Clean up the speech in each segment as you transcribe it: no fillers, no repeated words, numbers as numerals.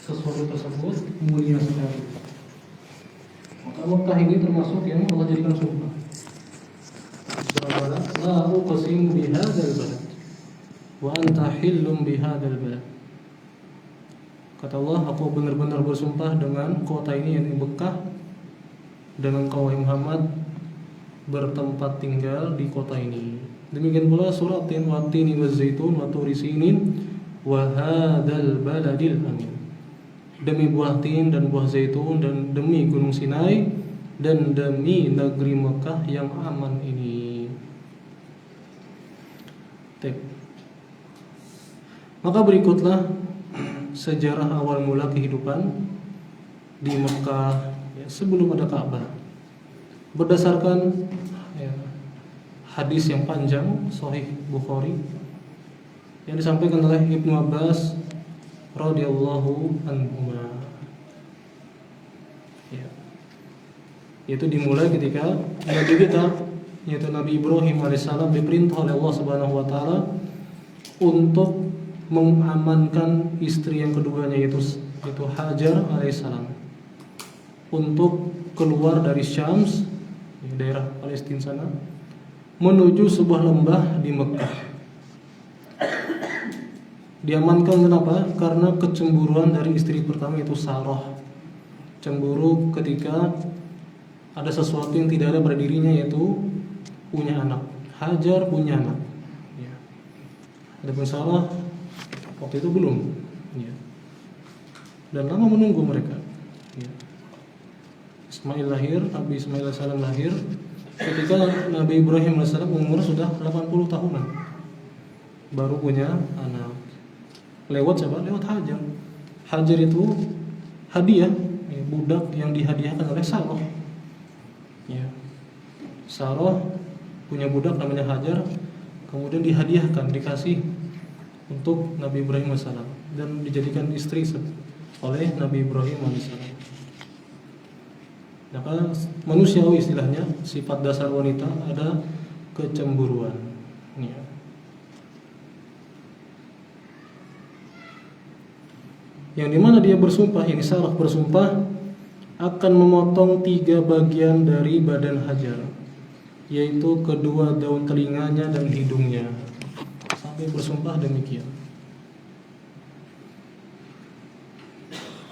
sesuatu tersebut mulia sekali. Maka Mekah ini termasuk yang Allah jadikan sumpah. Surah Balad, la uqsimu bihadzal balad wa anta hillum bihadzal balad. Kata Allah, aku benar-benar bersumpah dengan kota ini yang Mekah, dengan kau Muhammad bertempat tinggal di kota ini. Demikian pula surah Tin wa tini wa zaitun wa turi sinin wa hadzal baladil amin. Demi buah tin dan buah zaitun dan demi gunung Sinai dan demi negeri Mekah yang aman ini. Maka berikutlah sejarah awal mula kehidupan di Mekah ya, sebelum ada Ka'bah. Berdasarkan ya, hadis yang panjang Sahih Bukhari yang disampaikan oleh Ibnu Abbas radhiyallahu anhuma. Ya. Itu dimulai ketika Nabi kita yaitu Nabi Ibrahim alaihissalam diperintah oleh Allah Subhanahu wa taala untuk mengamankan istri yang keduanya yaitu Hajar alaihissalam untuk keluar dari Syams, daerah Palestina sana, menuju sebuah lembah di Mekah. Diamankan kenapa? Karena kecemburuan dari istri pertama yaitu Sarah. Cemburu ketika ada sesuatu yang tidak ada pada dirinya yaitu punya anak. Hajar punya anak. Ya. Adapun Sarah waktu itu belum. Ya. Dan lama menunggu mereka. Ya. Ismail lahir, Nabi Ismail AS lahir ketika Nabi Ibrahim AS umur sudah 80 tahunan baru punya anak. Lewat siapa? Lewat Hajar. Hajar itu hadiah, ya, budak yang dihadiahkan oleh Sarah. Ya. Sarah punya budak namanya Hajar, kemudian dihadiahkan, dikasih untuk Nabi Ibrahim AS dan dijadikan istri oleh Nabi Ibrahim AS. Maka manusiawi istilahnya, sifat dasar wanita ada kecemburuan. Ya. Yang dimana dia bersumpah, yang Sarah bersumpah akan memotong 3 bagian dari badan Hajar, yaitu kedua daun telinganya dan hidungnya, sampai bersumpah demikian.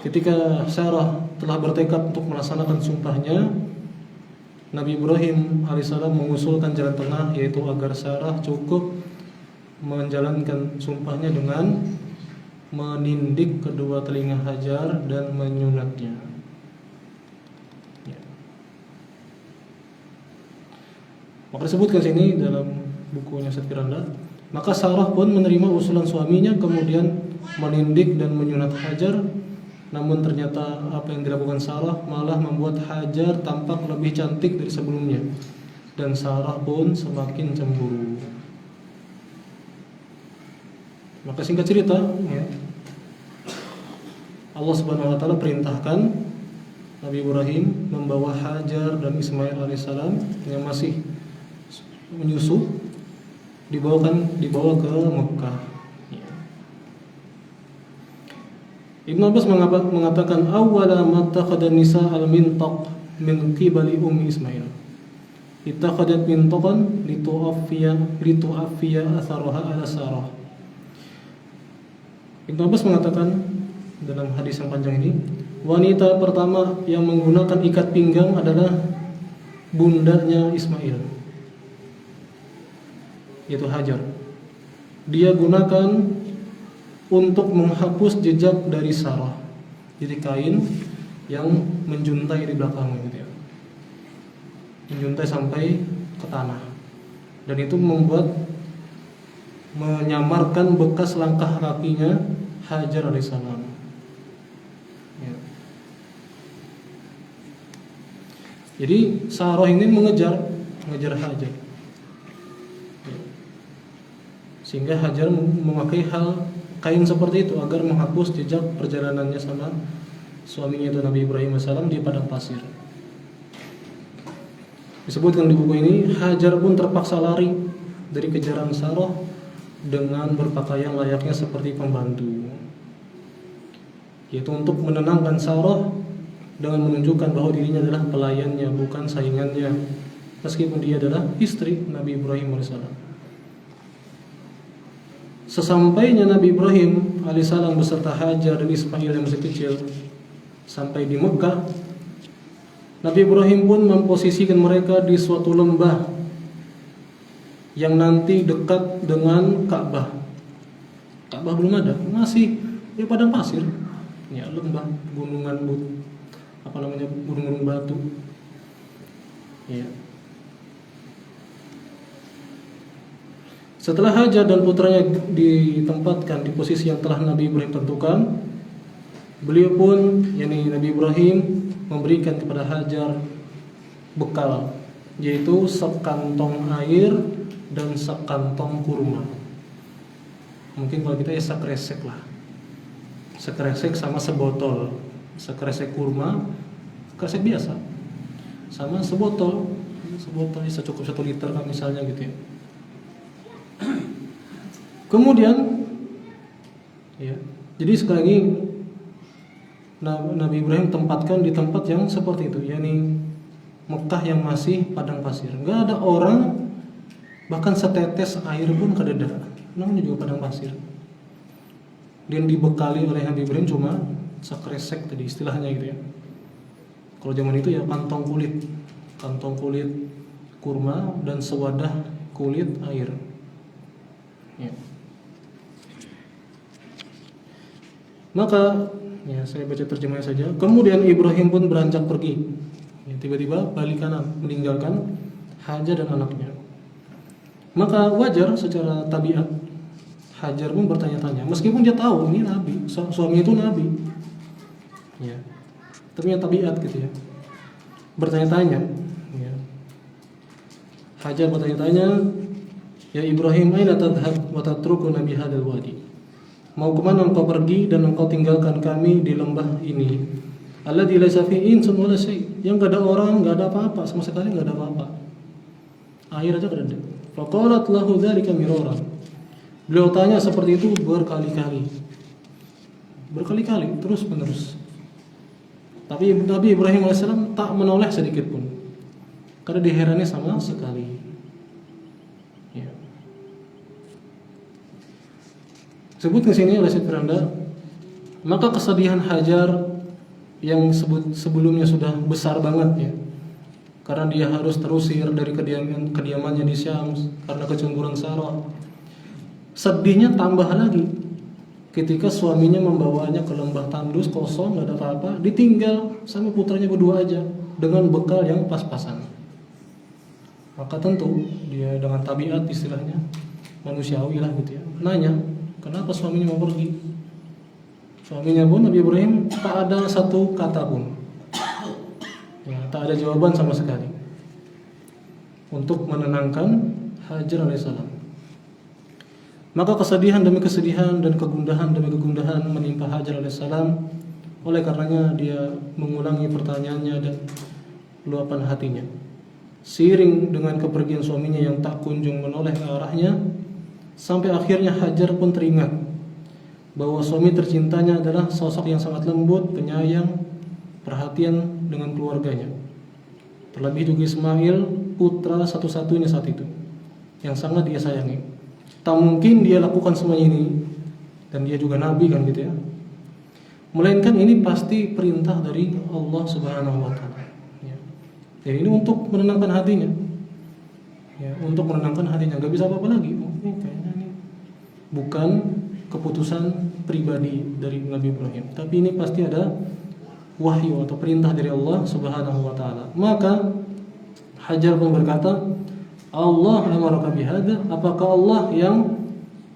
Ketika Sarah telah bertekad untuk melaksanakan sumpahnya, Nabi Ibrahim alaihissalam mengusulkan jalan tengah, yaitu agar Sarah cukup menjalankan sumpahnya dengan menindik kedua telinga Hajar dan menyunatnya. Ya. Maka disebutkan sini dalam bukunya Satiranda, maka Sarah pun menerima usulan suaminya, kemudian menindik dan menyunat Hajar. Namun ternyata apa yang dilakukan Sarah malah membuat Hajar tampak lebih cantik dari sebelumnya, dan Sarah pun semakin cemburu. Maka singkat cerita, ya, Allah Subhanahu wa taala perintahkan Nabi Ibrahim membawa Hajar dan Ismail alaihissalam yang masih menyusu dibawa ke Mekah. Ya. Ibnu Abbas mengatakan awwala ma takhadha nisa al-mintaq min qibali ummi Ismail. Ittakhadhat mintaqan litu'affiya atharaha ala Sarah. Ibnu Abbas mengatakan dalam hadis yang panjang ini, wanita pertama yang menggunakan ikat pinggang adalah bundanya Ismail, yaitu Hajar. Dia gunakan untuk menghapus jejak dari Sarah. Jadi kain yang menjuntai di belakang gitu ya. Menjuntai sampai ke tanah. Dan itu menyamarkan bekas langkah kakinya Hajar alaihissalam. Ya. Jadi Sarah ini mengejar Hajar. Ya. Sehingga Hajar memakai kain seperti itu agar menghapus jejak perjalanannya sama suaminya itu Nabi Ibrahim AS di padang pasir. Disebutkan di buku ini, Hajar pun terpaksa lari dari kejaran Sarah dengan berpakaian layaknya seperti pembantu. yaitu untuk menenangkan Sarah dengan menunjukkan bahwa dirinya adalah pelayannya, bukan saingannya, meskipun dia adalah istri Nabi Ibrahim alaihissalam. Sesampainya Nabi Ibrahim alaihissalam beserta Hajar dan Ismail yang masih kecil sampai di Mekah, Nabi Ibrahim pun memposisikan mereka di suatu lembah yang nanti dekat dengan Ka'bah. Ka'bah belum ada, masih di padang pasir, ya, lembah, gunung-gunung batu, ya. Setelah Hajar dan putranya ditempatkan di posisi yang telah Nabi Ibrahim tentukan, beliau pun, yakni Nabi Ibrahim, memberikan kepada Hajar bekal, yaitu sekantong air dan sekantong kurma. Mungkin kalau kita ya sekresek lah, sekresek sama sebotol, sekresek kurma, sekresek biasa, sama sebotol secukup 1 liter kan misalnya gitu ya. Kemudian, ya, jadi sekali lagi Nabi Ibrahim tempatkan di tempat yang seperti itu, yakni Mekah yang masih padang pasir, nggak ada orang, bahkan setetes air pun kadada, namanya juga padang pasir. Dan dibekali oleh Nabi Ibrahim cuma sekresek tadi istilahnya gitu ya. Kalau zaman itu ya kantong kulit kurma dan sewadah kulit air. Ya. Maka ya saya baca terjemahnya saja. Kemudian Ibrahim pun beranjak pergi. Ya, tiba-tiba balik kanan meninggalkan Hajar dan anaknya. Maka wajar secara tabiat Hajar pun bertanya-tanya, meskipun dia tahu ini nabi, suami itu nabi. Ya. Ternyata tabiat gitu ya. Bertanya-tanya, ya. Hajar bertanya-tanya, ya Ibrahim, aina tadhhab wa tatruku nabi hadzal wadi? Mau kemana engkau pergi dan engkau tinggalkan kami di lembah ini? Alladzi laisa fihi insun wala syai', yang enggak ada orang, enggak ada apa-apa, sama sekali enggak ada apa-apa. Air aja enggak ada. Faqalat lahu dzalika miraran. Beliau tanya seperti itu berkali-kali, terus-menerus. Tapi Nabi Ibrahim AS tak menoleh sedikit pun, karena diherani sama sekali. Ya. Sebut di sini oleh Syekh Firanda, maka kesedihan Hajar yang sebelumnya sudah besar banget ya, karena dia harus terusir dari kediamannya di Syam karena kecemburuan Sarah. Sedihnya tambah lagi ketika suaminya membawanya ke lembah tandus kosong, nggak ada apa-apa, ditinggal sama putranya berdua aja dengan bekal yang pas-pasan. Maka tentu dia dengan tabiat istilahnya manusiawi lah gitu ya, nanya kenapa suaminya mau pergi. Suaminya pun Nabi Ibrahim tak ada satu kata pun, ya, tak ada jawaban sama sekali untuk menenangkan Hajar alaihissalam. Maka kesedihan demi kesedihan dan kegundahan demi kegundahan menimpa Hajar alaihissalam. Oleh karenanya dia mengulangi pertanyaannya dan luapan hatinya. Seiring dengan kepergian suaminya yang tak kunjung menoleh ke arahnya, sampai akhirnya Hajar pun teringat bahwa suami tercintanya adalah sosok yang sangat lembut, penyayang, perhatian dengan keluarganya. Terlebih juga Ismail, putra satu-satunya saat itu, yang sangat dia sayangi. Tak mungkin dia lakukan semua ini, dan dia juga nabi kan gitu ya, melainkan ini pasti perintah dari Allah Subhanahu wa taala. Ya. Jadi ini untuk menenangkan hatinya. Ya, untuk menenangkan hatinya, enggak bisa apa-apa lagi. Ini kayaknya ini bukan keputusan pribadi dari Nabi Ibrahim, tapi ini pasti ada wahyu atau perintah dari Allah Subhanahu wa taala. Maka Hajar pun berkata, Allah amaraka bihadza, apakah Allah yang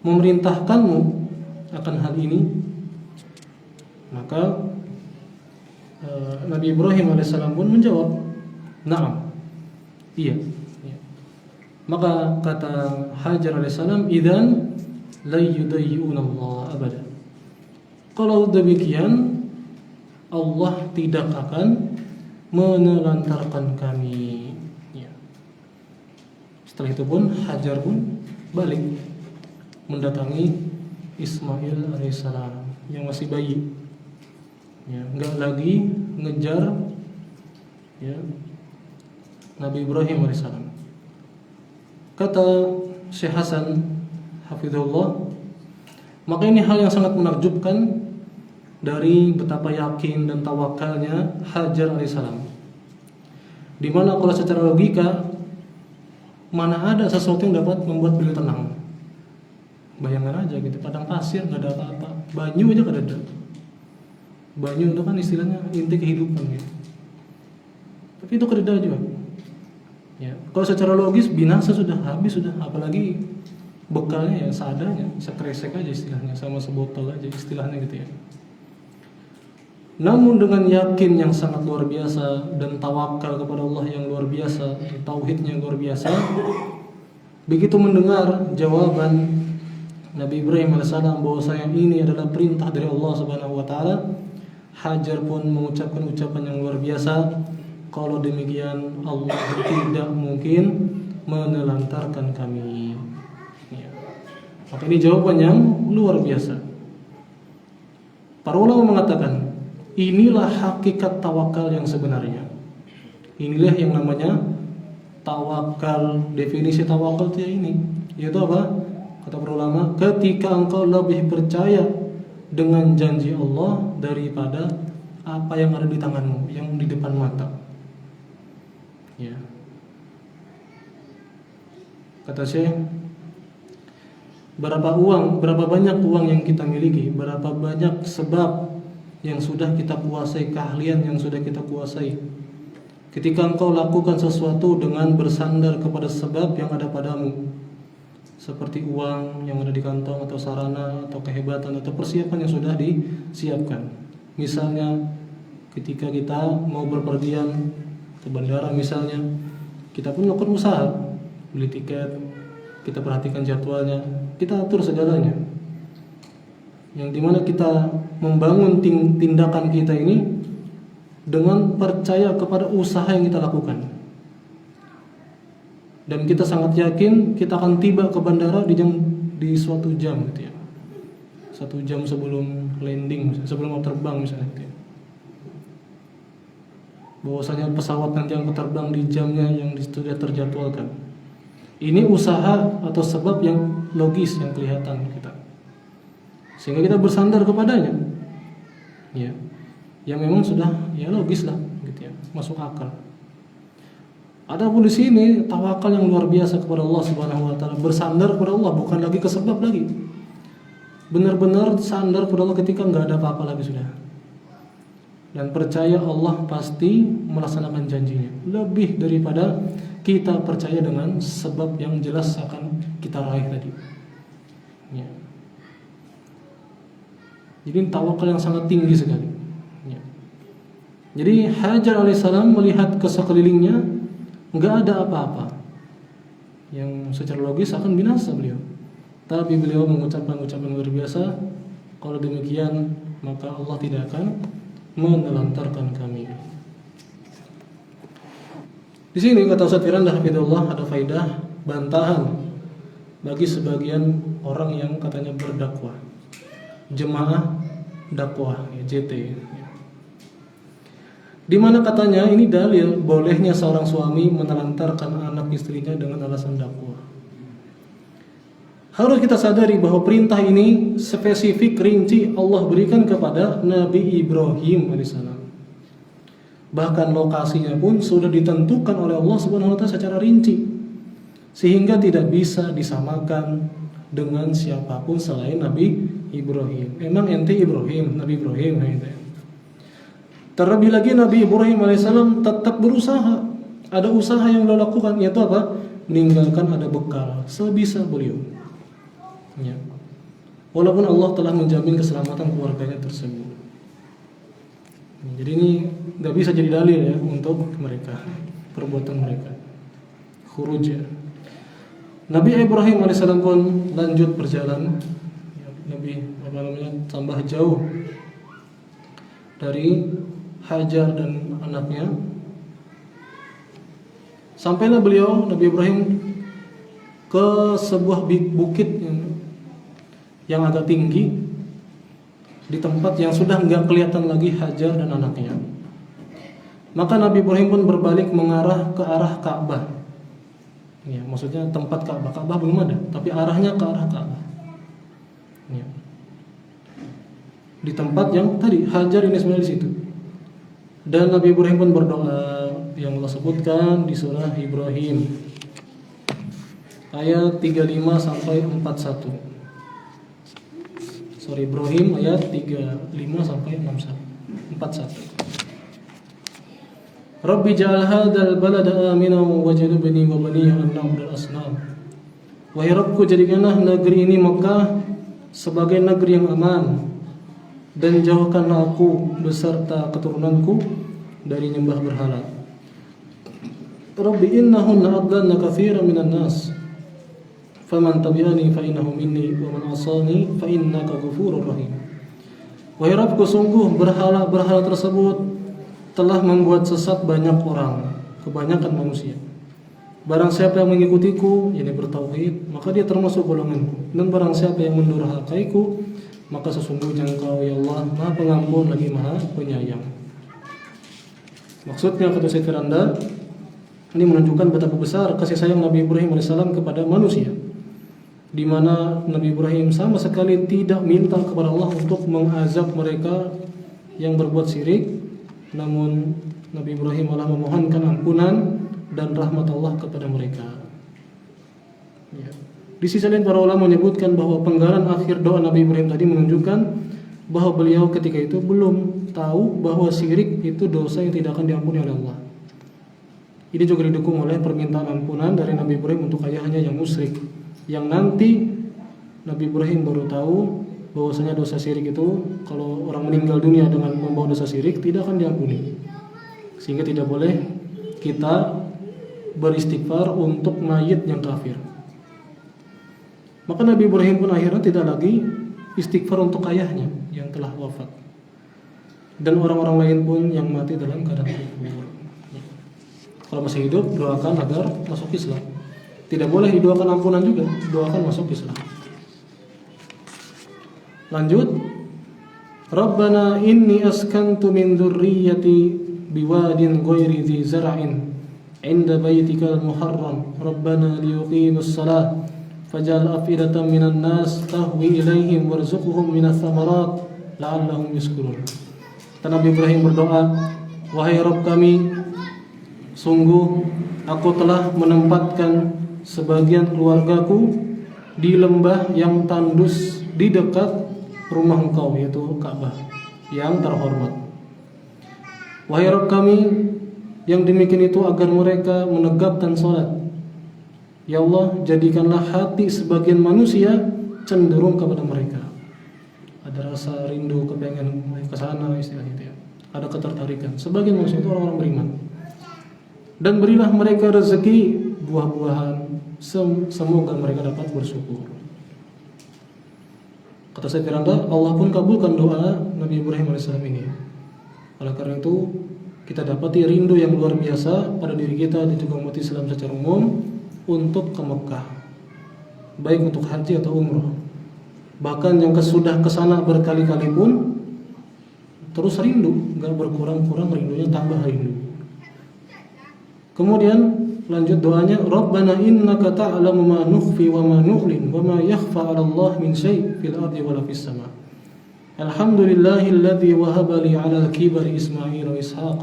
memerintahkanmu akan hal ini? Maka Nabi Ibrahim alaihissalam pun menjawab, na'am, iya. Maka kata Hajar alaihissalam, idzan la yudayyuna Allah abada. Kalau demikian, Allah tidak akan menelantarkan kami. Setelah itu pun Hajar pun balik mendatangi Ismail alaihissalam yang masih bayi. nggak lagi ngejar ya Nabi Ibrahim alaihissalam. Kata Syekh Hasan hafizahullah, maka ini hal yang sangat menakjubkan dari betapa yakin dan tawakalnya Hajar alaihissalam. Di mana kalau secara logika, mana ada sesuatu yang dapat membuat beliau tenang. Bayangkan aja gitu, padang pasir nggak ada apa-apa, banyu aja nggak ada. Banyu itu kan istilahnya inti kehidupan gitu. Tapi itu kededa juga. Ya, kalau secara logis binasa sudah habis sudah, apalagi bekalnya ya seadanya, sekresek aja istilahnya, sama sebotol aja istilahnya gitu ya. Namun dengan yakin yang sangat luar biasa dan tawakal kepada Allah yang luar biasa, tauhidnya yang luar biasa, begitu mendengar jawaban Nabi Ibrahim alaihissalam bahwasanya ini adalah perintah dari Allah Subhanahu wa taala, Hajar pun mengucapkan ucapan yang luar biasa, kalau demikian Allah tidak mungkin menelantarkan kami. Ya. Maka ini jawaban yang luar biasa. Para ulama mengatakan, inilah hakikat tawakal yang sebenarnya. Inilah yang namanya tawakal. Definisi tawakal itu ini, yaitu apa? Kata para ulama, ketika engkau lebih percaya dengan janji Allah daripada apa yang ada di tanganmu, yang di depan mata. Ya. Kata Syekh, berapa banyak uang yang kita miliki, berapa banyak sebab yang sudah kita kuasai, keahlian yang sudah kita kuasai. Ketika engkau lakukan sesuatu dengan bersandar kepada sebab yang ada padamu, seperti uang yang ada di kantong, atau sarana, atau kehebatan, atau persiapan yang sudah disiapkan. Misalnya ketika kita mau berpergian ke bandara misalnya, kita pun melakukan usaha, beli tiket, kita perhatikan jadwalnya, kita atur segalanya. Yang dimana kita membangun tindakan kita ini dengan percaya kepada usaha yang kita lakukan. Dan kita sangat yakin kita akan tiba ke bandara di suatu jam gitu ya. 1 jam sebelum landing, sebelum mau terbang misalnya gitu ya. Bahwasanya pesawat nanti yang terbang di jamnya yang sudah terjadwalkan. Ini usaha atau sebab yang logis yang kelihatan kita, sehingga kita bersandar kepadanya. Ya, yang memang sudah ya logis lah gitu ya, masuk akal. Adapun di sini tawakal yang luar biasa kepada Allah Subhanahu wa taala, bersandar kepada Allah, bukan lagi ke sebab lagi. Benar-benar sandar kepada Allah ketika enggak ada apa-apa lagi sudah. Dan percaya Allah pasti melaksanakan janjinya, lebih daripada kita percaya dengan sebab yang jelas akan kita raih tadi. Ya. Jadi tawakal yang sangat tinggi sekali. Ya. Jadi Hajar alaihissalam melihat ke sekelilingnya, enggak ada apa-apa yang secara logis akan binasa beliau. Tapi beliau mengucapkan ucapan luar biasa, kalau demikian maka Allah tidak akan menelantarkan kami. Di sini kata Ustaz Firanda hafizahullah, ada faedah bantahan bagi sebagian orang yang katanya berdakwah, jemaah dakwah ya, JT. Di mana katanya ini dalil bolehnya seorang suami menelantarkan anak istrinya dengan alasan dakwah. Harus kita sadari bahwa perintah ini spesifik rinci Allah berikan kepada Nabi Ibrahim alaihissalam. Bahkan lokasinya pun sudah ditentukan oleh Allah Subhanahu wa taala secara rinci, sehingga tidak bisa disamakan dengan siapapun selain Nabi Ibrahim. Emang ente Ibrahim, Nabi Ibrahim ente. Terlebih lagi Nabi Ibrahim alaihissalam tetap berusaha. Ada usaha yang beliau lakukan, yaitu apa? Meninggalkan ada bekal sebisa beliau. Ya. Walaupun Allah telah menjamin keselamatan keluarganya tersebut. Jadi ini nggak bisa jadi dalil ya untuk mereka, perbuatan mereka. Khuruj ya. Nabi Ibrahim alaihissalam pun lanjut berjalan. Nabi tambah jauh dari Hajar dan anaknya. Sampailah beliau Nabi Ibrahim ke sebuah bukit yang agak tinggi, di tempat yang sudah nggak kelihatan lagi Hajar dan anaknya. Maka Nabi Ibrahim pun berbalik mengarah ke arah Ka'bah. Ya, maksudnya tempat Ka'bah. Ka'bah belum ada, tapi arahnya ke arah Ka'bah. Ya. Di tempat yang tadi Hajar ini sebenarnya di situ. Dan Nabi Ibrahim pun berdoa yang Allah sebutkan di surah Ibrahim ayat 35 sampai 41. Surah Ibrahim ayat 35 sampai 41. Rabbi ja'al hadzal balada aminan wajnubni wa baniya an na'budal asnam. Wahai Rabbku, jadikanlah negeri ini Mekah sebagai negeri yang aman, dan jauhkanlah aku beserta keturunanku dari nyembah berhala. Rabbi innahunna adlalna katsiran minan nas faman tabi'ani fa innahu minni wa man 'asani fa innaka ghafurur rahim. Wahai Rabbku, sungguh berhala-berhala tersebut telah membuat sesat banyak orang, kebanyakan manusia. Barang siapa yang mengikutiku, yakni bertauhid, maka dia termasuk golonganku. Dan barang siapa yang mendurhakaiku, maka sesungguhnya Engkau ya Allah Maha Pengampun lagi Maha Penyayang. Maksudnya kata Syekh Firanda, ini menunjukkan betapa besar kasih sayang Nabi Ibrahim AS kepada manusia, di mana Nabi Ibrahim sama sekali tidak minta kepada Allah untuk mengazab mereka yang berbuat syirik. Namun Nabi Ibrahim malah memohonkan ampunan dan rahmat Allah kepada mereka. Ya. Di sisi lain para ulama menyebutkan bahwa penggalan akhir doa Nabi Ibrahim tadi menunjukkan bahwa beliau ketika itu belum tahu bahwa syirik itu dosa yang tidak akan diampuni oleh Allah. Ini juga didukung oleh permintaan ampunan dari Nabi Ibrahim untuk ayahnya yang musyrik, yang nanti Nabi Ibrahim baru tahu bahwasanya dosa syirik itu kalau orang meninggal dunia dengan membawa dosa syirik tidak akan diampuni, sehingga tidak boleh kita beristighfar untuk mayit yang kafir. Maka Nabi Ibrahim pun akhirnya tidak lagi istighfar untuk ayahnya yang telah wafat, dan orang-orang lain pun yang mati dalam keadaan kufur. Kalau masih hidup, doakan agar masuk Islam. Tidak boleh didoakan ampunan juga, doakan masuk Islam. Lanjut, Rabbana inni askantu min dzurriyyati biwadin ghairi dzi zar'in 'inda baitikal muharram Rabbana liyuqimus shalah faj'al afidatan minan nas tahwi ilaihim warzuqhum minats tsamarat la'allahum yashkurun. Nabi Ibrahim berdoa, wahai Rabb kami, sungguh aku telah menempatkan sebagian keluargaku di lembah yang tandus di dekat rumah Engkau, yaitu Ka'bah yang terhormat. Wahai Rabb kami, yang demikian itu agar mereka menegakkan salat. Ya Allah, jadikanlah hati sebagian manusia cenderung kepada mereka. Ada rasa rindu, kepengen ke sana, istilahnya itu ya. Ada ketertarikan. Sebagian manusia itu orang-orang beriman. Dan berilah mereka rezeki buah-buahan, semoga mereka dapat bersyukur. Kata Syekh Firanda, Allah pun kabulkan doa Nabi Ibrahim AS ini. Oleh karena itu, kita dapati rindu yang luar biasa pada diri kita dan juga umat Islam secara umum untuk ke Mekah, baik untuk haji atau umrah. Bahkan yang sudah kesana berkali-kali pun terus rindu, nggak berkurang-kurang rindunya, tambah rindu. Kemudian lanjut doanya, Rabbana innaka ta'lamu ma nukhfi wa ma nu'lin wa ma yakhfa 'ala Allah min syai' fil ardi wa la fis sama'. Alhamdulillahilladzi wahaba li 'ala al-kibari Ismail wa Ishaq.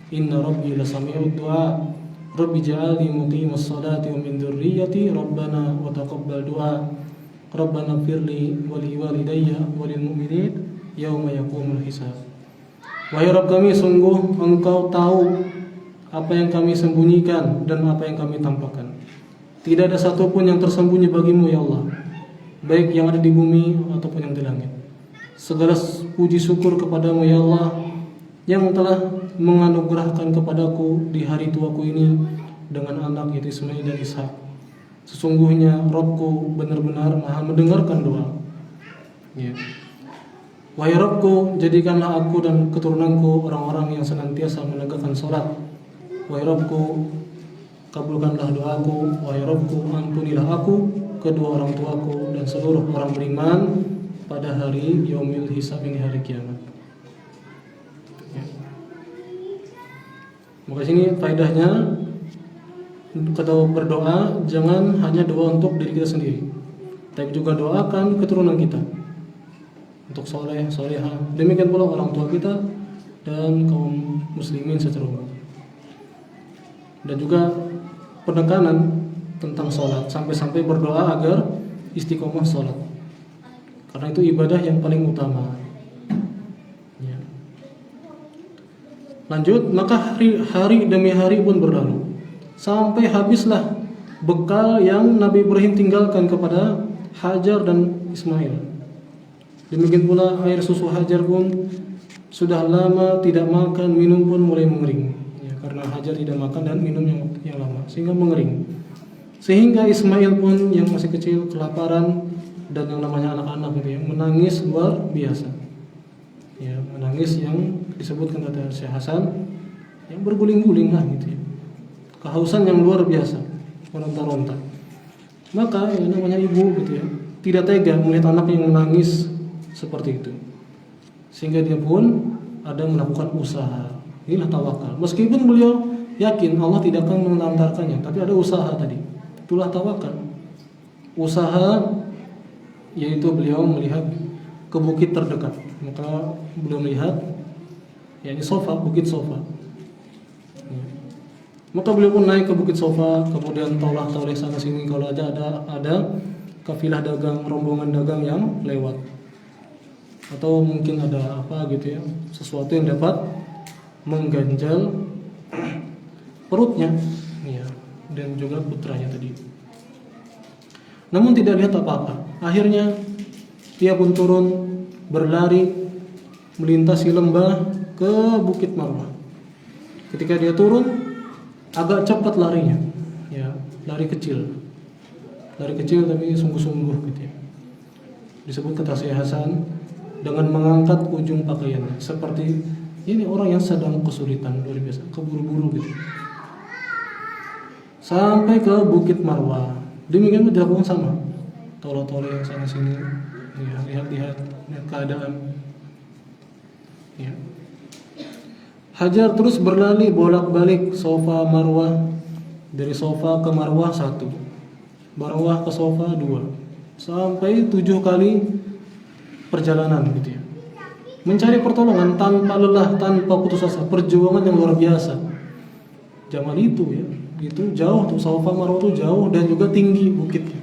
Inna rabbi lasami'ud du'a. Rabbi ja'alni muqimas salati wa min dzurriyyati Rabbana wa taqabbal du'a. Rabbana ighfirli wa li walidayya wa lil mu'minin yauma yaqumul hisab. Wahai Rabb kami, sungguh Engkau tahu apa yang kami sembunyikan dan apa yang kami tampakkan. Tidak ada satupun yang tersembunyi bagimu ya Allah, baik yang ada di bumi ataupun yang di langit. Segala puji syukur kepadamu ya Allah, yang telah menganugerahkan kepadaku di hari tuaku ini dengan anak yaitu Ismail dan Ishak. Sesungguhnya Rabbku benar-benar maha mendengarkan doa. Ya. Wahai Rabbku, jadikanlah aku dan keturunanku orang-orang yang senantiasa menegakkan salat. Wahai Rabbku, kabulkanlah doaku. Wahai Rabbku, ampunilah aku, kedua orang tuaku dan seluruh orang beriman pada hari yaumil hisab, ini hari kiamat. Ya. Maka sini faedahnya kalau berdoa jangan hanya doa untuk diri kita sendiri, tapi juga doakan keturunan kita untuk soleh, solehah. Demikian pula orang tua kita dan kaum muslimin secara umum. Dan juga penekanan tentang sholat, sampai-sampai berdoa agar istiqomah sholat, karena itu ibadah yang paling utama. Ya. Lanjut, maka hari demi hari pun berlalu, sampai habislah bekal yang Nabi Ibrahim tinggalkan kepada Hajar dan Ismail. Demikian pula air susu Hajar pun sudah lama tidak makan, minum pun mulai mengering. Karena Hajar tidak makan dan minum yang lama, sehingga mengering. Sehingga Ismail pun yang masih kecil kelaparan, dan yang namanya anak-anak gitu ya, menangis luar biasa. Ya, menangis yang disebutkan kata Syekh Hasan yang berguling-guling lah gitu ya. Kehausan yang luar biasa, meronta-ronta. Maka yang namanya ibu gitu ya, tidak tega melihat anak yang menangis seperti itu. Sehingga dia pun ada melakukan usaha. Inilah tawakal. Meskipun beliau yakin Allah tidak akan melantarkannya, tapi ada usaha tadi. Itulah tawakal. Usaha yaitu beliau melihat ke bukit terdekat. Maka beliau melihat yakni Sofa, bukit Sofa. Maka beliau pun naik ke bukit Sofa, kemudian toleh sana sini kalau ada kafilah dagang, rombongan dagang yang lewat. Atau mungkin ada apa gitu ya, sesuatu yang dapat mengganjal perutnya ya, dan juga putranya tadi. Namun tidak lihat apa-apa. Akhirnya dia pun turun berlari melintasi lembah ke Bukit Marwah. Ketika dia turun agak cepat larinya ya, lari kecil tapi sungguh-sungguh gitu ya. Disebut kata Syekh Hasan dengan mengangkat ujung pakaiannya, seperti ini orang yang sedang kesulitan luar biasa, keburu-buru gitu. Sampai ke Bukit Marwah. Demikian pun dilakukan sama. Toleh-toleh yang sana sini, ya, lihat keadaan. Ya. Hajar terus berlari bolak-balik Sofa Marwah, dari Sofa ke Marwah 1, Marwah ke Sofa 2, sampai 7 kali perjalanan gitu ya. Mencari pertolongan tanpa lelah, tanpa putus asa, perjuangan yang luar biasa. Zaman itu ya, itu jauh tuh, Safa Marwah itu jauh dan juga tinggi bukitnya.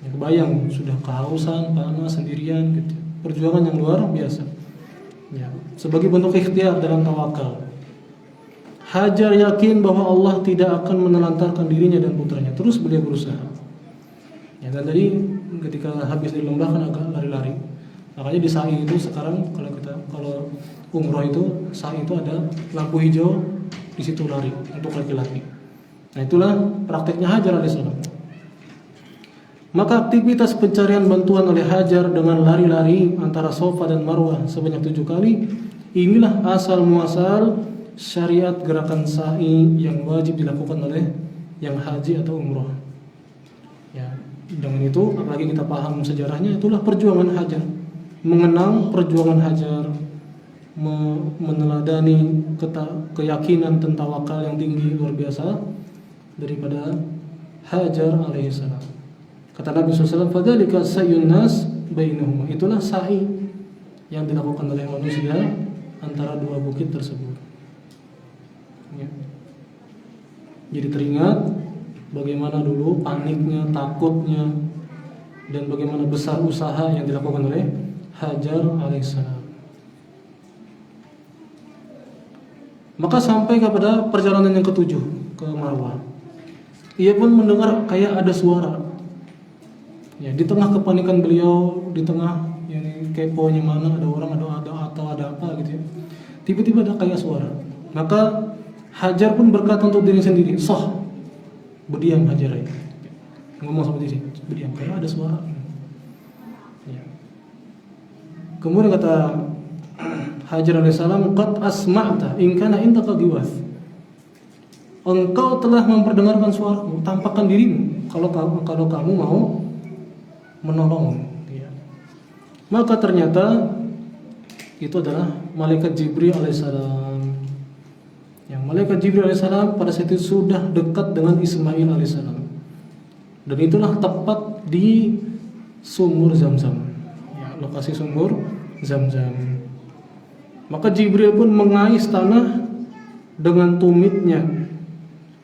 Ya, kebayang sudah kehausan, panas sendirian gitu. Perjuangan yang luar biasa. Ya, sebagai bentuk ikhtiar dalam tawakal. Hajar yakin bahwa Allah tidak akan menelantarkan dirinya dan putranya. Terus beliau berusaha. Ya, dan tadi ketika habis di lembah kan agak lari-lari. Makanya di sa'i itu sekarang kalau umroh itu sa'i itu ada lampu hijau di situ lari untuk laki-laki. Nah itulah prakteknya Hajar alaihissalam. Maka aktivitas pencarian bantuan oleh Hajar dengan lari-lari antara Sofa dan Marwah sebanyak 7 kali, inilah asal muasal syariat gerakan sa'i yang wajib dilakukan oleh yang haji atau umroh. Ya, dengan itu apalagi kita paham sejarahnya, itulah perjuangan Hajar. Mengenang perjuangan Hajar, meneladani keyakinan tentang tawakal yang tinggi luar biasa daripada Hajar alaihissalam. Kata Nabi SAW, fadzalika sayyun nas bainahum. Itulah sa'i yang dilakukan oleh manusia antara dua bukit tersebut. Ya. Jadi teringat bagaimana dulu paniknya, takutnya, dan bagaimana besar usaha yang dilakukan oleh Hajar alaihissalam. Maka sampai kepada perjalanan yang ke-7 ke Marwah. Ia pun mendengar kayak ada suara. Ya, di tengah kepanikan beliau, di tengah yang keponya mana ada orang atau ada apa gitu ya. Tiba-tiba ada kayak suara. Maka Hajar pun berkata untuk diri sendiri, "Soh, berdiam Hajar." Ngomong seperti ini, berdiam karena ada suara. Ya. Kemudian kata Hajar alaihissalam, "Qad asma'ta in kana indaka giwas." Engkau telah memperdengarkan suaraku, tampakkan dirimu kalau kamu mau menolong. Ya. Maka ternyata itu adalah malaikat Jibril alaihissalam. Yang malaikat Jibril alaihissalam pada saat itu sudah dekat dengan Ismail alaihissalam. Dan itulah tepat di sumur Zamzam, ya, lokasi sumur Zamzam. Maka Jibril pun mengais tanah dengan tumitnya,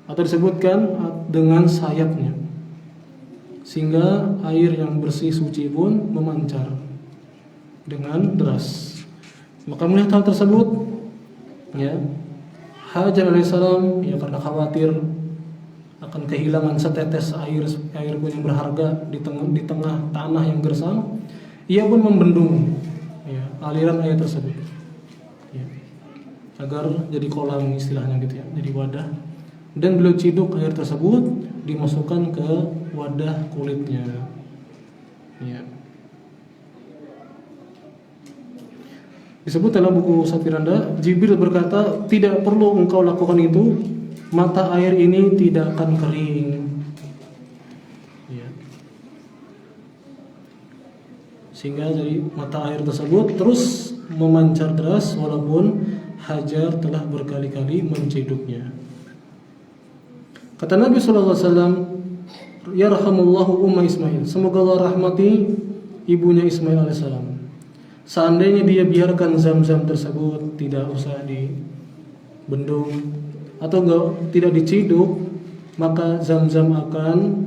atau disebutkan dengan sayapnya, sehingga air yang bersih suci pun memancar dengan deras. Maka melihat hal tersebut, ya, Hajar alaihissalam, ya, karena khawatir akan kehilangan setetes air pun yang berharga di tengah tanah yang gersang, ia pun membendung, ya, aliran air tersebut, ya, agar jadi kolam istilahnya gitu, ya, jadi wadah. Dan beliau ciduk air tersebut, dimasukkan ke wadah kulitnya, ya. Disebut dalam buku Satiranda, Jibril berkata, tidak perlu engkau lakukan itu, mata air ini tidak akan kering, ya. Sehingga jadi mata air tersebut terus memancar deras walaupun Hajar telah berkali-kali menciduknya. Kata Nabi SAW, yarhamullahu umma Ismail, semoga Allah rahmati ibunya Ismail alaihissalam. Seandainya dia biarkan Zamzam tersebut tidak usah dibendung atau tidak diciduk, maka Zamzam akan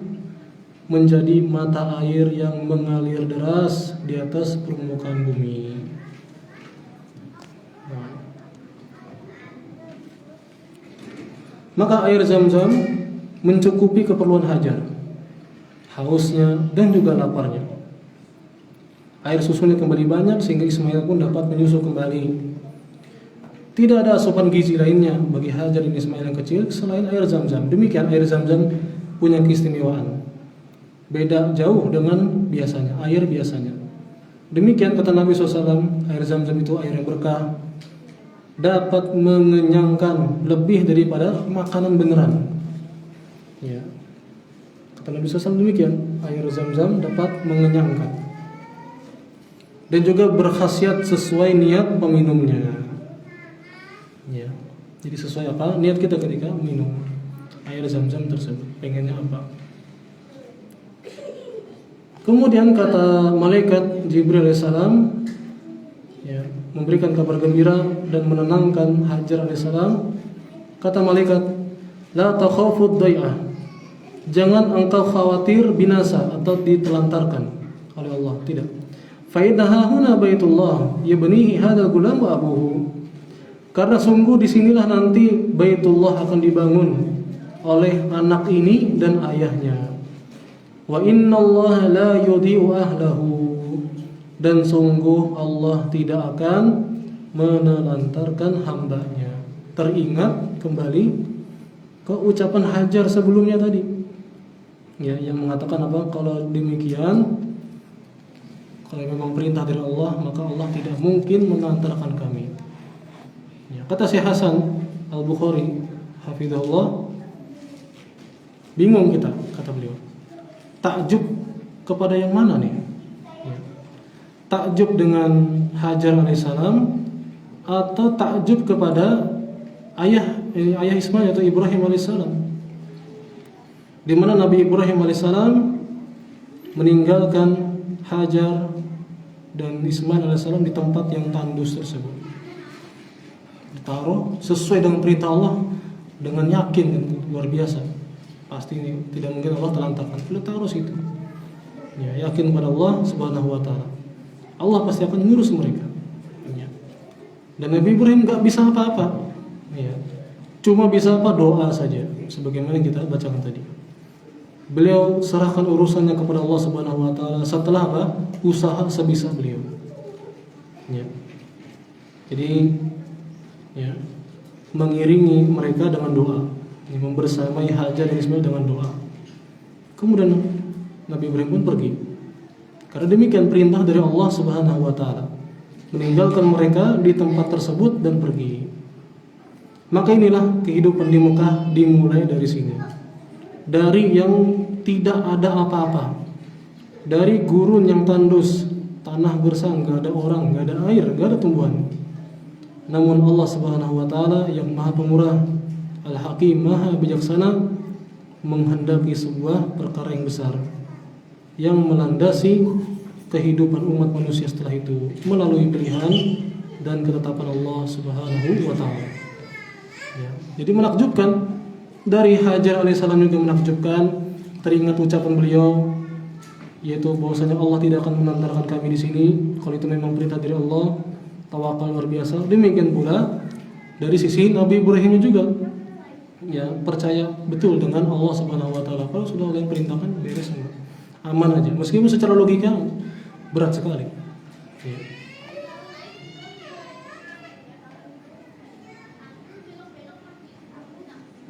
menjadi mata air yang mengalir deras di atas permukaan bumi. Maka air Zamzam mencukupi keperluan Hajar, hausnya dan juga laparnya. Air susunya kembali banyak sehingga Ismail pun dapat menyusu kembali. Tidak ada asupan gizi lainnya bagi Hajar dan Ismail yang kecil selain air Zamzam. Demikian air Zamzam punya keistimewaan, beda jauh dengan biasanya, air biasanya. Demikian kata Nabi SAW, air Zamzam itu air yang berkah, dapat mengenyangkan lebih daripada makanan beneran, ya. Kata Nabi SAW demikian, air Zamzam dapat mengenyangkan dan juga berkhasiat sesuai niat peminumnya, ya. Jadi sesuai apa niat kita ketika minum air Zamzam tersebut, pengennya apa. Kemudian kata malaikat Jibril alaihissalam, ya, memberikan kabar gembira dan menenangkan Hajar alaihissalam. Kata malaikat, la takhafud dai'ah, jangan engkau khawatir binasa atau ditelantarkan oleh Allah, tidak. Fa innaha huna baitullah yabnihi hadzal gulam wa abuhu, karena sungguh disinilah nanti Baitullah akan dibangun oleh anak ini dan ayahnya. Wa innallaha la yudhi'u ahlahu, dan sungguh Allah tidak akan menelantarkan hambanya. Teringat kembali ke ucapan Hajar sebelumnya tadi, ya, yang mengatakan apa? Kalau demikian, kalau memang perintah dari Allah, maka Allah tidak mungkin menelantarkan kami. Ya, kata Syekh Hasan Al-Bukhari hafizahullah, bingung kita, kata beliau, takjub kepada yang mana nih? Ya. Takjub dengan Hajar alaihissalam atau takjub kepada ayah Ismail atau Ibrahim alaihissalam, di mana Nabi Ibrahim alaihissalam meninggalkan Hajar dan Ismail alaihissalam di tempat yang tandus tersebut, ditaruh sesuai dengan perintah Allah dengan yakin dan luar biasa. Pasti ini tidak mungkin Allah telantarkan. Beliau taruh situ, ya, yakin pada Allah Subhanahu wa taala. Allah pasti akan mengurus mereka, ya. Dan Nabi Ibrahim gak bisa apa-apa, ya. Cuma bisa apa? Doa saja, sebagaimana kita bacakan tadi. Beliau serahkan urusannya kepada Allah Subhanahu wa taala setelah apa? Usaha sebisa beliau. Ya. Jadi, ya, mengiringi mereka dengan doa, ya, membersamai Hajar dan Ismail dengan doa. Kemudian Nabi Ibrahim pun pergi. Karena demikian perintah dari Allah Subhanahu wa taala, meninggalkan mereka di tempat tersebut dan pergi. Maka inilah kehidupan di Mekah dimulai dari sini. Dari yang tidak ada apa-apa, dari gurun yang tandus, tanah gersang, nggak ada orang, nggak ada air, nggak ada tumbuhan. Namun Allah Subhanahu wa taala yang Maha Pemurah, Al-Hakim, Maha Bijaksana, menghendaki sebuah perkara yang besar yang melandasi kehidupan umat manusia setelah itu melalui pilihan dan ketetapan Allah Subhanahu wa taala. Ya. Jadi menakjubkan, dari Hajar alaihissalam juga menakjubkan. Teringat ucapan beliau, yaitu bahwasanya Allah tidak akan menantarkan kami di sini kalau itu memang perintah dari Allah. Tawakal luar biasa. Demikian pula dari sisi Nabi Ibrahim juga, ya, percaya betul dengan Allah Subhanahu wa taala. Kalau sudah Allah yang perintahkan, beres semua, aman aja. Meskipun secara logika berat sekali. Ya.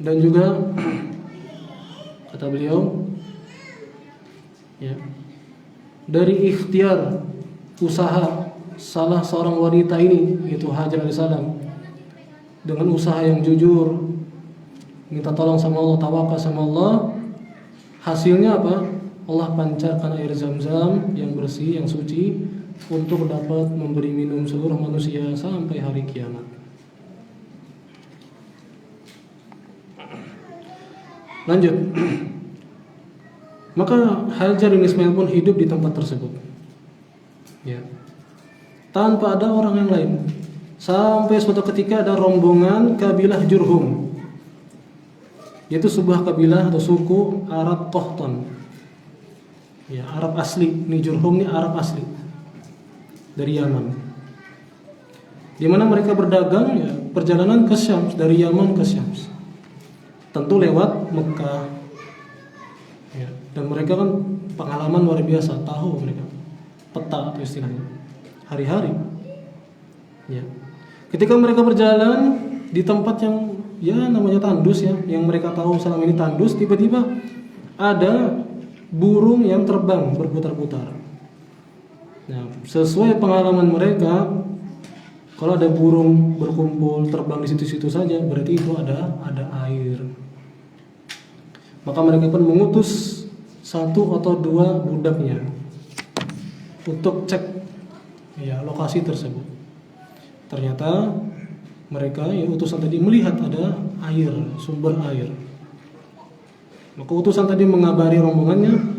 Dan juga kata beliau, ya, dari ikhtiar usaha salah seorang wanita ini, yaitu Hajar alaihissalam, dengan usaha yang jujur, minta tolong sama Allah, tawakal sama Allah, hasilnya apa? Allah pancarkan air Zam-Zam yang bersih, yang suci, untuk dapat memberi minum seluruh manusia sampai hari kiamat. Lanjut. Maka Hajar bin Ismail pun hidup di tempat tersebut, ya, tanpa ada orang yang lain. Sampai suatu ketika ada rombongan kabilah Jurhum, yaitu sebuah kabilah atau suku Arab Qahtan, ya, Arab asli. Ini Jurhum, ini Arab asli dari Yaman, di mana mereka berdagang, ya, perjalanan ke Syams, dari Yaman ke Syams, tentu lewat Mekah, ya. Dan mereka kan pengalaman luar biasa, tahu mereka peta atau istilahnya hari-hari, ya. Ketika mereka berjalan di tempat yang, ya, namanya tandus, ya, yang mereka tahu selama ini tandus, tiba-tiba ada burung yang terbang berputar-putar. Nah, sesuai pengalaman mereka, kalau ada burung berkumpul terbang di situ-situ saja, berarti itu ada air. Maka mereka pun mengutus satu atau dua budaknya untuk cek, ya, lokasi tersebut. Ternyata mereka, ya, utusan tadi melihat ada air, sumber air. Maka utusan tadi mengabari rombongannya.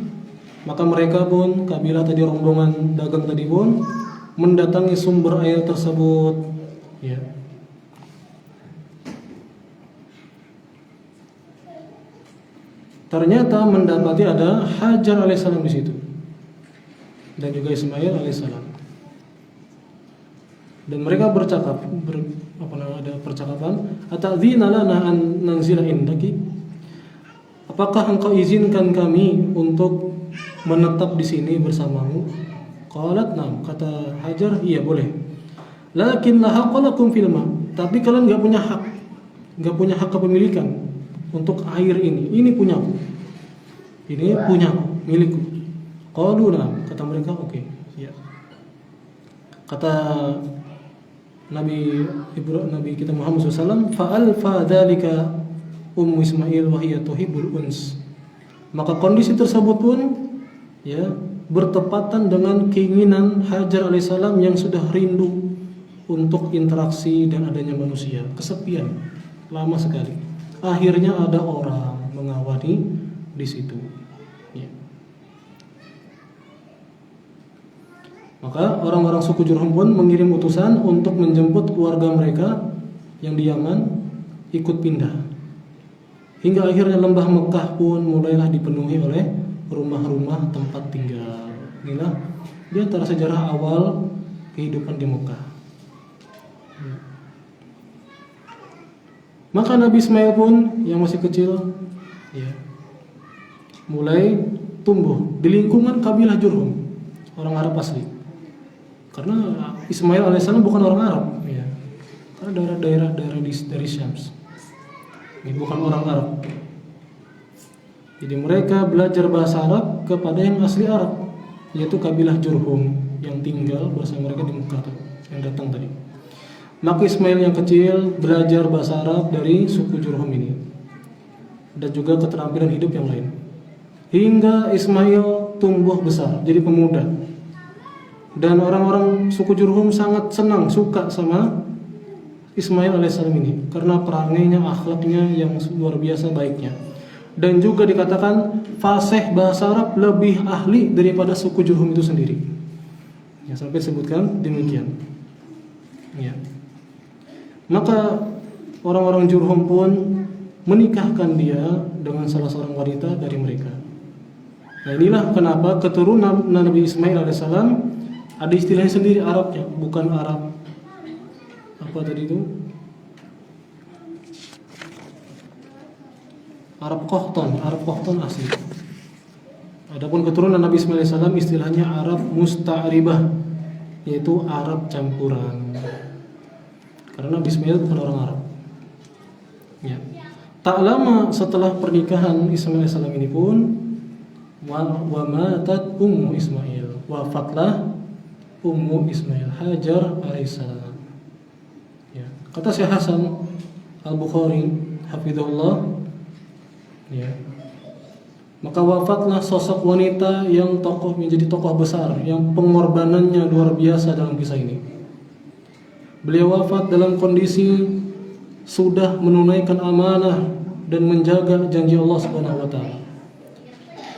Maka mereka pun, kabilah tadi, rombongan dagang tadi pun mendatangi sumber air tersebut, ya. Ternyata mendapati ada Hajar alaihissalam di situ dan juga Ismail alaihissalam. Dan mereka bercakap, ada percakapan, "Atadzina lana an nanzila indaki?" Apakah engkau izinkan kami untuk menetap di sini bersamamu? Qalat na'am, kata Hajar, iya boleh. Lakin la haqqalakum fil ma, tapi kalian enggak punya hak kepemilikan untuk air ini. Ini punyaku. Ini punyaku, milikku. Qalu na'am, kata mereka, oke, ya. Kata Nabi kita Muhammad SAW, fa'alfa dzalika Ummu Ismail wa hiya tuhibbul uns. Maka kondisi tersebut pun, ya, bertepatan dengan keinginan Hajar alaihissalam yang sudah rindu untuk interaksi dan adanya manusia. Kesepian lama sekali. Akhirnya ada orang mengawali di situ, ya. Maka orang-orang suku Jurhum pun mengirim utusan untuk menjemput keluarga mereka yang di Yaman ikut pindah. Hingga akhirnya lembah Mekah pun mulailah dipenuhi oleh rumah-rumah tempat tinggal. Inilah di antara sejarah awal kehidupan di Mekah. Maka Nabi Ismail pun yang masih kecil, ya, mulai tumbuh di lingkungan kabilah Jurhum, orang Arab asli. Karena Ismail alaihissalam bukan orang Arab, ya. Karena daerah dari Syams. Ini bukan orang Arab. Jadi mereka belajar bahasa Arab kepada yang asli Arab, yaitu kabilah Jurhum yang tinggal bersama mereka di Mekah, yang datang tadi. Maka Ismail yang kecil belajar bahasa Arab dari suku Jurhum ini, dan juga keterampilan hidup yang lain. Hingga Ismail tumbuh besar, jadi pemuda. Dan orang-orang suku Jurhum sangat senang, suka sama Ismail alaihissalam ini karena perangainya, akhlaknya yang luar biasa baiknya. Dan juga dikatakan fasih bahasa Arab lebih ahli daripada suku Jurhum itu sendiri. Ya, sampai disebutkan demikian. Ya. Maka orang-orang Jurhum pun menikahkan dia dengan salah seorang wanita dari mereka. Nah, inilah kenapa keturunan Nabi Ismail alaihissalam ada istilahnya sendiri Arabnya, bukan Arab apa tadi itu? Arab Qahtan asli. Adapun keturunan Nabi Ismail alaihissalam istilahnya Arab Musta'ribah, yaitu Arab campuran. Karena Nabi Ismail bukan orang Arab. Ya. Tak lama setelah pernikahan Ismail alaihissalam ini pun wa matat ummu Ismail, wafatlah ummu Ismail, Hajar alaihissalam. Ya. Kata Syekh Hasan Al-Bukhari hafizahullah, ya, maka wafatlah sosok wanita yang menjadi tokoh besar, yang pengorbanannya luar biasa dalam kisah ini. Beliau wafat dalam kondisi sudah menunaikan amanah dan menjaga janji Allah Subhanahu wa taala.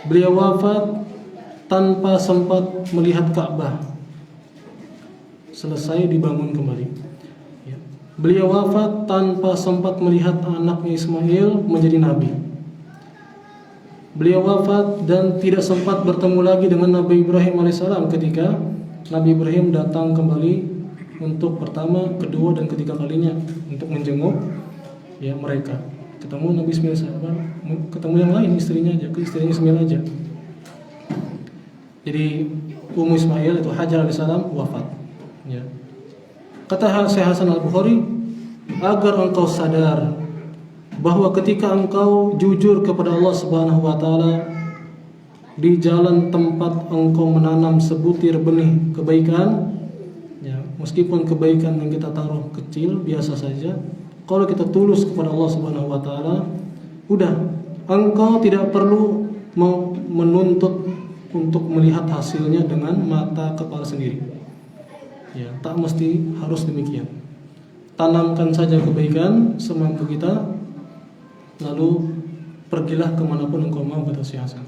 Beliau wafat tanpa sempat melihat Ka'bah selesai dibangun kembali. Ya. Beliau wafat tanpa sempat melihat anaknya Ismail menjadi nabi. Beliau wafat dan tidak sempat bertemu lagi dengan Nabi Ibrahim alaihissalam ketika Nabi Ibrahim datang kembali untuk pertama, kedua, dan ketiga kalinya untuk menjenguk ya mereka. Ketemu Nabi Ismail, ketemu yang lain, istrinya aja, istrinya Ismail aja. Jadi Ummu Ismail itu Hajar alaihissalam wafat. Ya. Kata Syekh Hasan Al-Bukhari, agar engkau sadar bahwa ketika engkau jujur kepada Allah Subhanahu wa taala di jalan tempat engkau menanam sebutir benih kebaikan, ya, meskipun kebaikan yang kita taruh kecil biasa saja, kalau kita tulus kepada Allah Subhanahu wa taala, udah, engkau tidak perlu menuntut untuk melihat hasilnya dengan mata kepala sendiri. Ya, tak mesti harus demikian. Tanamkan saja kebaikan semampu kita, lalu pergilah kemanapun engkau mau, kata Syekh Hasan.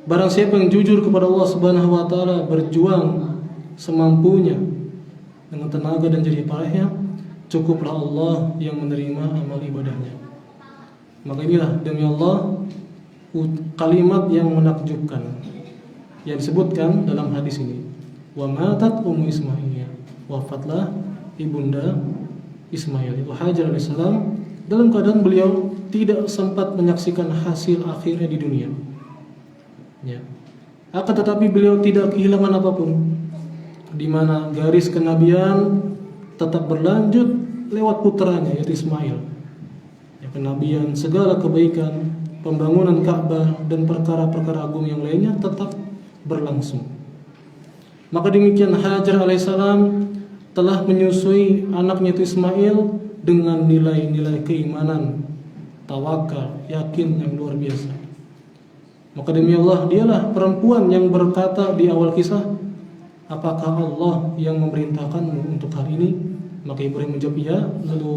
Barang siapa yang jujur kepada Allah Subhanahu wa taala, berjuang semampunya dengan tenaga dan jerih payahnya, cukuplah Allah yang menerima amal ibadahnya. Maka inilah demi Allah kalimat yang menakjubkan yang disebutkan dalam hadis ini. Wa matat ummu Ismail, wafatlah ibunda Ismail itu Hajar alaihissalam dalam keadaan beliau tidak sempat menyaksikan hasil akhirnya di dunia. Ya. Akan tetapi beliau tidak kehilangan apapun, di mana garis kenabian tetap berlanjut lewat putranya yaitu Ismail. Ya, kenabian, segala kebaikan, pembangunan Ka'bah dan perkara-perkara agung yang lainnya tetap berlangsung. Maka demikian Hajar alaihissalam telah menyusui anaknya itu Ismail dengan nilai-nilai keimanan, tawakal, yakin yang luar biasa. Maka demi Allah, dialah perempuan yang berkata di awal kisah, apakah Allah yang memerintahkanmu untuk hal ini? Maka Ibrahim menjawab ya. Lalu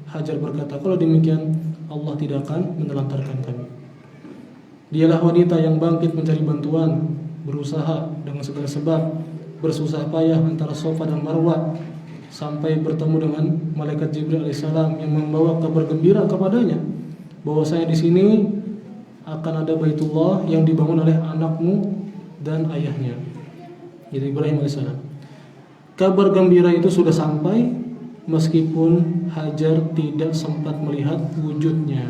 Hajar berkata, kalau demikian Allah tidak akan menelantarkan kami. Dialah wanita yang bangkit mencari bantuan, berusaha dengan segala sebab, bersusah payah antara Safa dan Marwah, sampai bertemu dengan malaikat Jibril alaihissalam yang membawa kabar gembira kepadanya bahwa saya di sini akan ada Baitullah yang dibangun oleh anakmu dan ayahnya, yaitu Ibrahim alaihissalam. Kabar gembira itu sudah sampai meskipun Hajar tidak sempat melihat wujudnya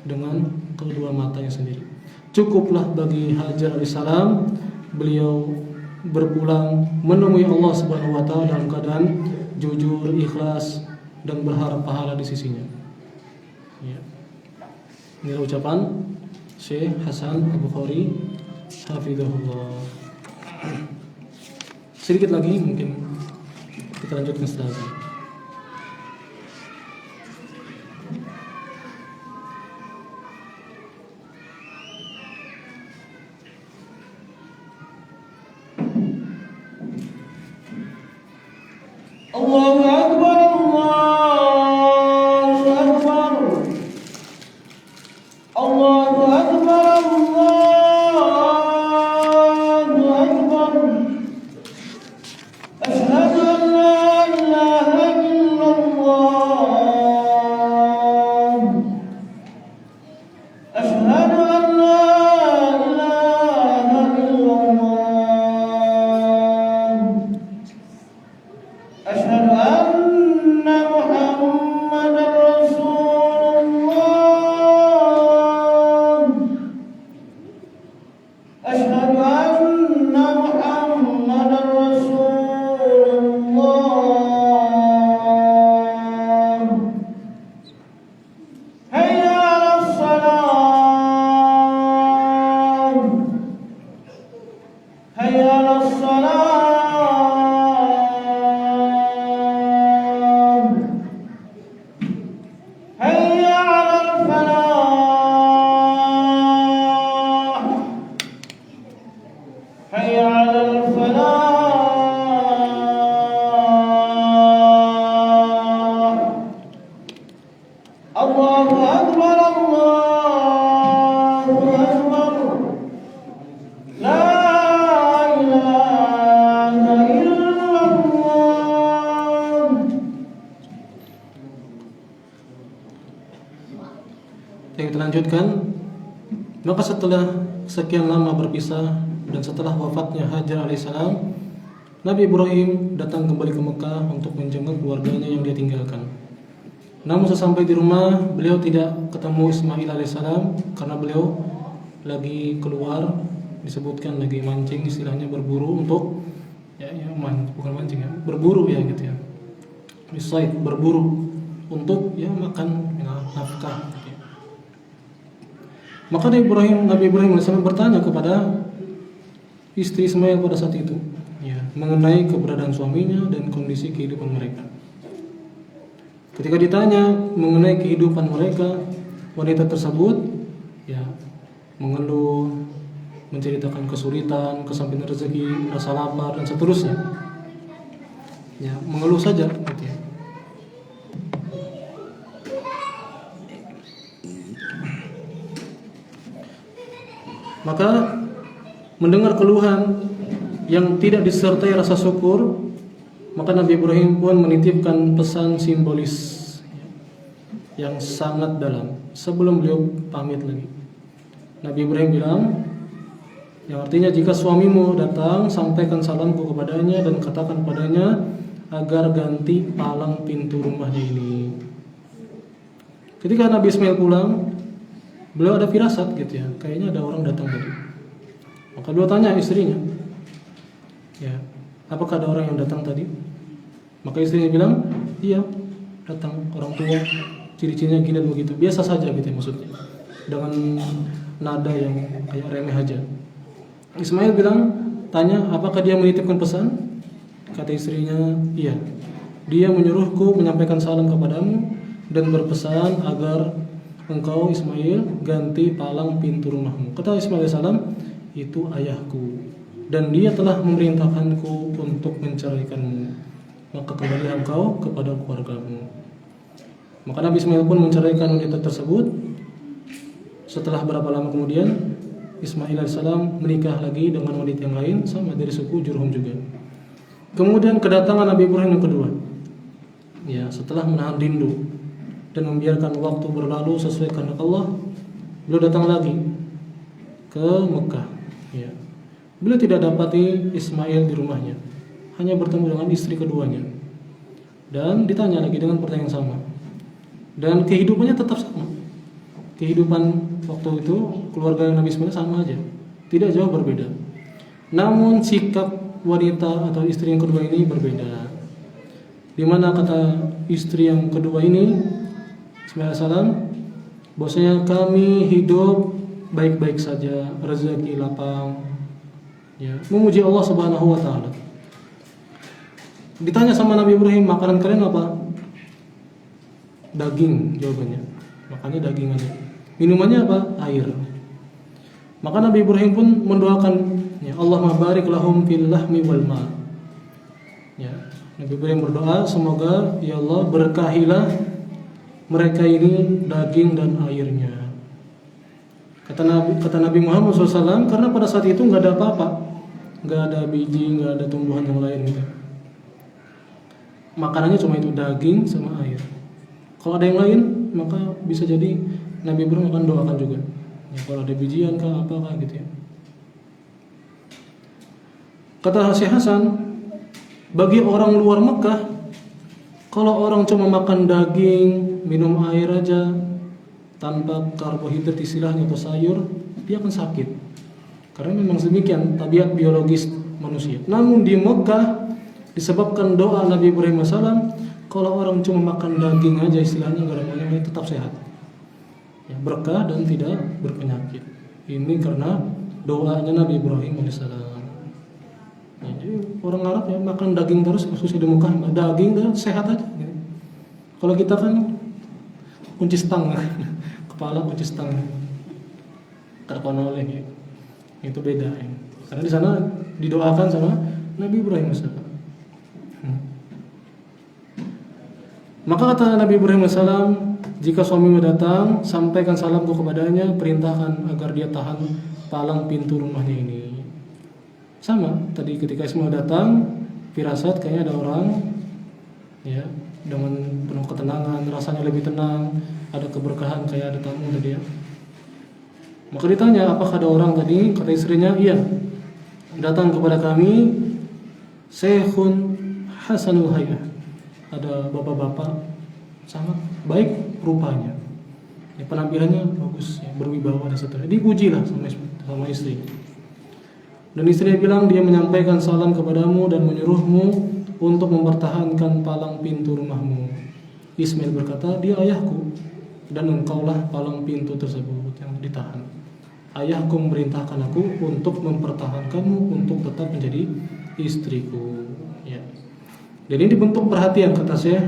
dengan kedua matanya sendiri. Cukuplah bagi Hajar alaihissalam beliau berpulang menemui Allah Subhanahu wa taala dalam keadaan jujur, ikhlas dan berharap pahala di sisinya. Ya. Ini ucapan Syekh Hasan Al-Bukhari hafizahullah. Sedikit lagi mungkin kita lanjutkan setelah ini. Allahu Akbar, Allahu Akbar. La ilaha illallah. Kita lanjutkan. Maka setelah sekian lama berpisah dan setelah wafatnya Hajar alaihissalam, Nabi Ibrahim datang kembali ke Mekah untuk menjenguk keluarganya yang dia tinggalkan. Namun sesampai di rumah, beliau tidak ketemu Ismail alaihissalam karena beliau lagi keluar, disebutkan lagi mancing, istilahnya berburu untuk bukan mancing ya, berburu ya gitu ya. Misalnya berburu untuk ya makan nafkah. Gitu ya. Maka Nabi Ibrahim alaihissalam bertanya kepada istri Ismail pada saat itu, ya, mengenai keberadaan suaminya dan kondisi kehidupan mereka. Ketika ditanya mengenai kehidupan mereka, wanita tersebut ya mengeluh, menceritakan kesulitan, kesampaian rezeki, rasa lapar dan seterusnya. Ya, mengeluh saja gitu ya. Maka mendengar keluhan yang tidak disertai rasa syukur, maka Nabi Ibrahim pun menitipkan pesan simbolis yang sangat dalam sebelum beliau pamit lagi. Nabi Ibrahim bilang, yang artinya jika suamimu datang, sampaikan salamku kepadanya dan katakan padanya agar ganti palang pintu rumahnya ini. Ketika Nabi Ismail pulang, beliau ada firasat gitu ya, kayaknya ada orang datang tadi. Maka beliau tanya istrinya, ya, apakah ada orang yang datang tadi? Maka istrinya bilang, iya, datang orang tua, ciri-cirinya gini dan begitu. Biasa saja gitu ya maksudnya, dengan nada yang kayak remeh aja. Ismail bilang, tanya, apakah dia menitipkan pesan? Kata istrinya, iya. Dia menyuruhku menyampaikan salam kepadamu dan berpesan agar engkau Ismail ganti palang pintu rumahmu. Kata Ismail alaihissalam, itu ayahku dan dia telah memerintahkanku untuk menceraikanmu. Maka kembalilah engkau kepada keluargamu. Maka Nabi Ismail pun menceraikan wanita tersebut. Setelah berapa lama kemudian, Ismail alaihissalam menikah lagi dengan wanita yang lain sama dari suku Jurhum juga. Kemudian kedatangan Nabi Ibrahim yang kedua, ya, setelah menahan rindu dan membiarkan waktu berlalu sesuai kehendak Allah, beliau datang lagi ke Mekah. Ya. Beliau tidak dapati Ismail di rumahnya, hanya bertemu dengan istri keduanya. Dan ditanya lagi dengan pertanyaan sama. Dan kehidupannya tetap sama. Kehidupan waktu itu keluarga Nabi Ismail sama aja, tidak jauh berbeda. Namun sikap wanita atau istri yang kedua ini berbeda. Di mana kata istri yang kedua ini, Ismail alaihissalam, bahwasanya kami hidup baik-baik saja, rezeki lapang, ya, memuji Allah Subhanahu wa taala. Ditanya sama Nabi Ibrahim, makanan kalian apa? Daging, jawabannya. Makannya daging aja. Minumannya apa? Air. Maka Nabi Ibrahim pun mendoakan, ya, Allahumma barik lahum fil lahmi wal ma. Ya, Nabi Ibrahim berdoa, semoga ya Allah berkahilah mereka ini daging dan airnya. Kata Nabi Muhammad SAW, karena pada saat itu nggak ada apa-apa, nggak ada biji, nggak ada tumbuhan yang lain gitu. Makanannya cuma itu, daging sama air. Kalau ada yang lain, maka bisa jadi Nabi Ibrahim akan doakan juga. Ya, kalau ada bijian kah, apakah gitu ya. Kata Syekh Hasan, bagi orang luar Mekah, kalau orang cuma makan daging, minum air aja, tanpa karbohidrat istilahnya atau sayur, dia akan sakit. Karena memang demikian tabiat biologis manusia. Namun di Mekah disebabkan doa Nabi Ibrahim AS, kalau orang cuma makan daging aja istilahnya nggak ada maunya, tetap sehat, ya, berkah dan tidak berpenyakit. Ini karena doanya Nabi Ibrahim AS. Ya, jadi orang Arab ya makan daging terus, khususnya di Mekah, daging dan sehat aja. Ya. Kalau kita kan kunci stang, kepala kunci stang, terkonol ya. Itu beda ya. Karena di sana didoakan sama Nabi Ibrahim AS. Maka kata Nabi Ibrahim alaihissalam, jika suamimu datang, sampaikan salamku kepadanya, perintahkan agar dia tahan palang pintu rumahnya ini. Sama, tadi ketika Ismail datang, firasat kayaknya ada orang, ya, dengan penuh ketenangan, rasanya lebih tenang, ada keberkahan kayak ada tamu tadi ya. Maka ditanya, apakah ada orang tadi? Kata istrinya, iya, datang kepada kami Syekhun Hasanul Hayah, ada bapak-bapak sangat baik rupanya, ya, penampilannya bagus, ya, berwibawa dan seterusnya. Dipujilah sama istri. Dan istrinya bilang, dia menyampaikan salam kepadamu dan menyuruhmu untuk mempertahankan palang pintu rumahmu. Ismail berkata, dia ayahku dan engkaulah palang pintu tersebut yang ditahan. Ayahku memerintahkan aku untuk mempertahankanmu untuk tetap menjadi istriku. Ya. Jadi ini bentuk perhatian, kata Syekh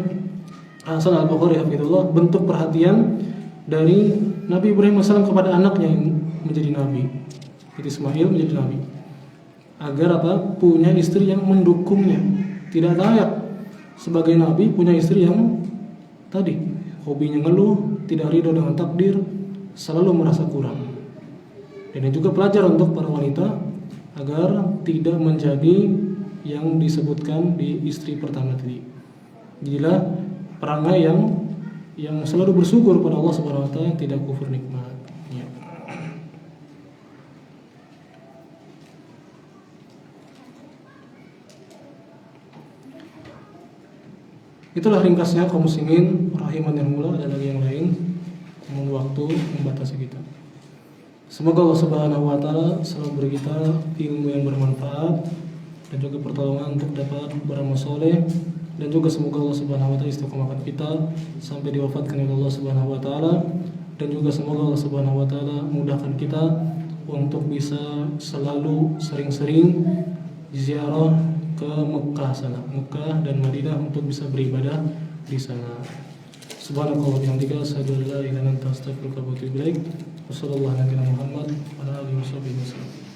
Hasan Al-Bukhari hafizahullah, bentuk perhatian dari Nabi Ibrahim AS kepada anaknya yang menjadi nabi, Ismail menjadi nabi, agar punya istri yang mendukungnya. Tidak layak sebagai nabi punya istri yang tadi hobinya ngeluh, tidak ridho dengan takdir, selalu merasa kurang. Dan ini juga pelajaran untuk para wanita agar tidak menjadi yang disebutkan di istri pertama tadi. Jadilah perangai yang selalu bersyukur pada Allah Subhanahu wa taala, tidak kufur nikmat. Ya. Itulah ringkasnya kaum muslimin rahiman yang mula. Ada lagi yang lain, namun waktu membatasi kita. Semoga Allah Subhanahu wa taala selalu beri kita ilmu yang bermanfaat dan juga pertolongan untuk dapat beramal soleh, dan juga semoga Allah Subhanahu wa taala istiqomahkan kita sampai diwafatkan oleh Allah Subhanahu wa taala, dan juga semoga Allah Subhanahu wa taala mudahkan kita untuk bisa selalu sering-sering ziarah ke Mekah sana, Mekah dan Madinah, untuk bisa beribadah di sana. Subhanallahi wa bihamdihi, asyhadu an la ilaha illa anta, astaghfiruka wa atubu ilaik. Wassallallahu ala nabiyyina Muhammad wa ala alihi wasallam.